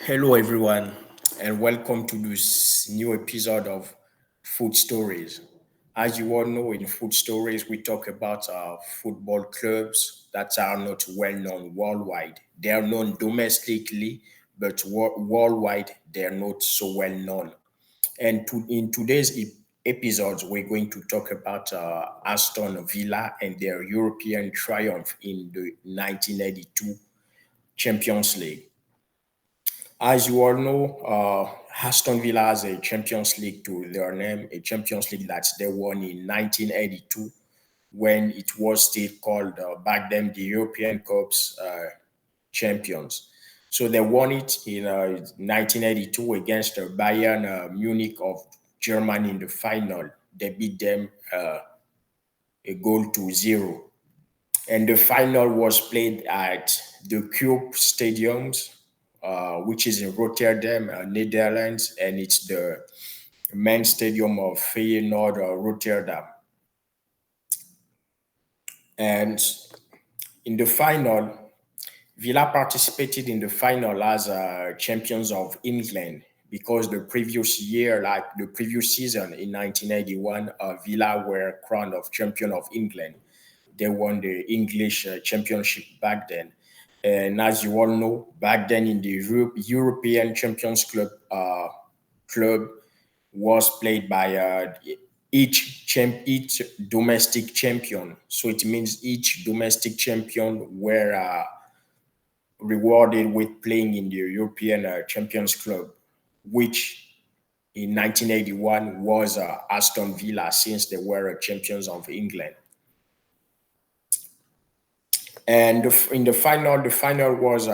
Hello, everyone, and welcome to this new episode of Food Stories. As you all know, in Food Stories, we talk about football clubs that are not well known worldwide. They are known domestically, but worldwide, they are not so well known. In today's episodes, we're going to talk about Aston Villa and their European triumph in the 1982 Champions League. As you all know, Aston Villa has a Champions League to their name, a Champions League that they won in 1982 when it was still called back then the European Cups champions. So they won it in 1982 against Bayern Munich of Germany in the final. They beat them a goal to zero. And the final was played at the Cube Stadiums, which is in Rotterdam, Netherlands, and it's the main stadium of Feyenoord Rotterdam. And in the final, Villa participated in the final as champions of England because the previous year, like the previous season in 1981, Villa were crowned of champion of England. They won the English championship back then. And as you all know, back then in the European Champions Club was played by each domestic champion. So it means each domestic champion were rewarded with playing in the European Champions Club, which in 1981 was Aston Villa since they were champions of England. And in the final was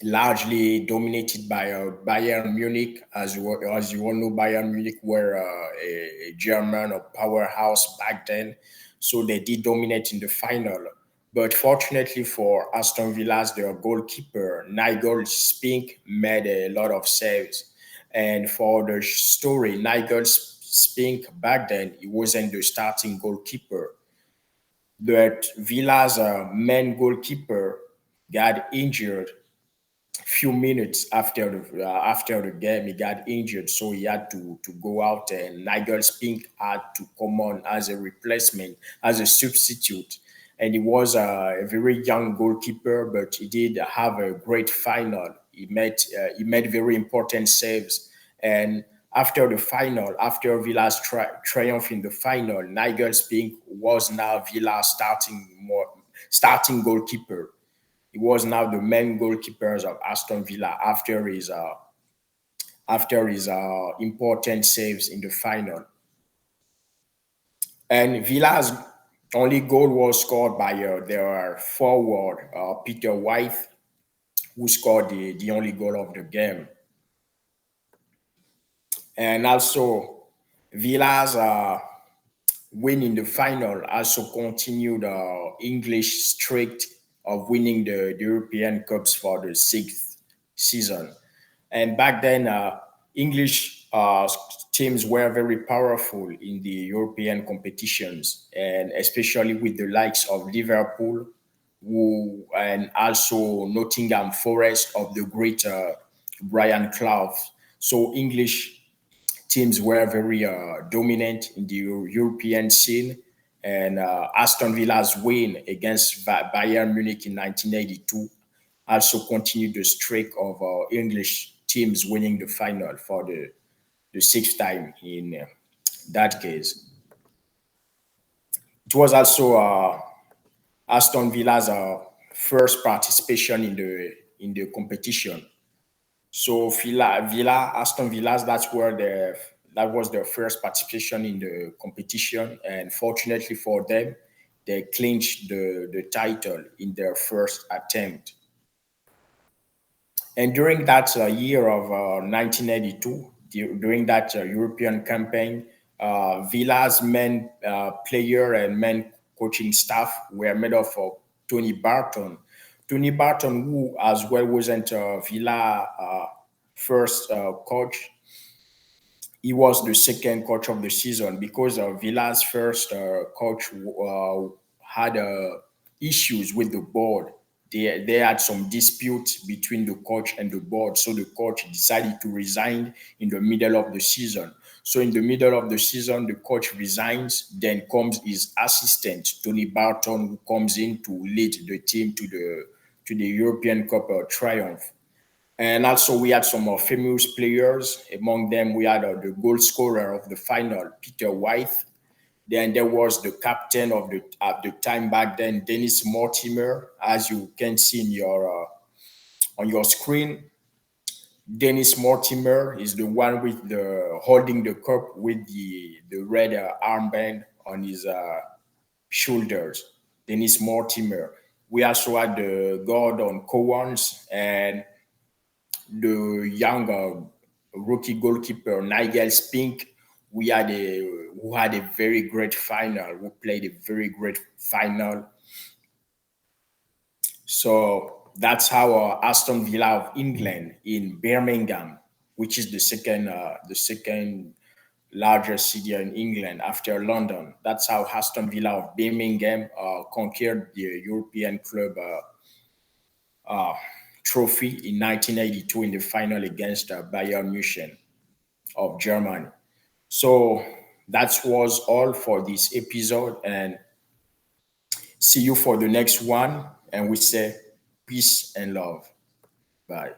largely dominated by Bayern Munich. As you all know, Bayern Munich were a German powerhouse back then, so they did dominate in the final. But fortunately for Aston Villa's, their goalkeeper Nigel Spink made a lot of saves. And for the story, Nigel Spink back then he wasn't the starting goalkeeper. But Villa's main goalkeeper got injured few minutes after the game. He got injured, so he had to go out, and Nigel Spink had to come on as a replacement, as a substitute. And he was a very young goalkeeper, but he did have a great final. He made very important saves, and after the final, after Villa's triumph in the final, Nigel Spink was now Villa's starting goalkeeper. He was now the main goalkeepers of Aston Villa after his important saves in the final. And Villa's only goal was scored by their forward Peter White, who scored the only goal of the game. And also Villa's win in the final also continued English streak of winning the European Cups for the sixth season. And back then, English teams were very powerful in the European competitions, and especially with the likes of Liverpool, and also Nottingham Forest of the great Brian Clough. So English teams were very dominant in the European scene. And Aston Villa's win against Bayern Munich in 1982 also continued the streak of English teams winning the final for the sixth time in that case. It was also Aston Villa's first participation in the competition. So Aston Villa's, that was their first participation in the competition, and fortunately for them, they clinched the title in their first attempt. And during that year of 1982, during that European campaign, Villa's main player and main coaching staff were made up of Tony Barton. Tony Barton, who as well wasn't Villa first coach, he was the second coach of the season because Villa's first coach had issues with the board. they had some dispute between the coach and the board. So the coach decided to resign in the middle of the season. So in the middle of the season, the coach resigns. Then comes his assistant Tony Barton, who comes in to lead the team to the European Cup triumph. And also we had some famous players. Among them, we had the goal scorer of the final, Peter White. Then there was the captain of the at the time back then, Dennis Mortimer, as you can see in your on your screen. Dennis Mortimer is the one with the holding the cup with the red armband on his shoulders. Dennis Mortimer. We also had the Gordon Cowans and the younger rookie goalkeeper Nigel Spink. We had a who had a very great final. Who played a very great final. So that's how Aston Villa of England in Birmingham, which is the second largest city in England after London. That's how Aston Villa of Birmingham conquered the European club trophy in 1982 in the final against Bayern Munich of Germany. So that was all for this episode, and see you for the next one. And we say peace and love. Bye.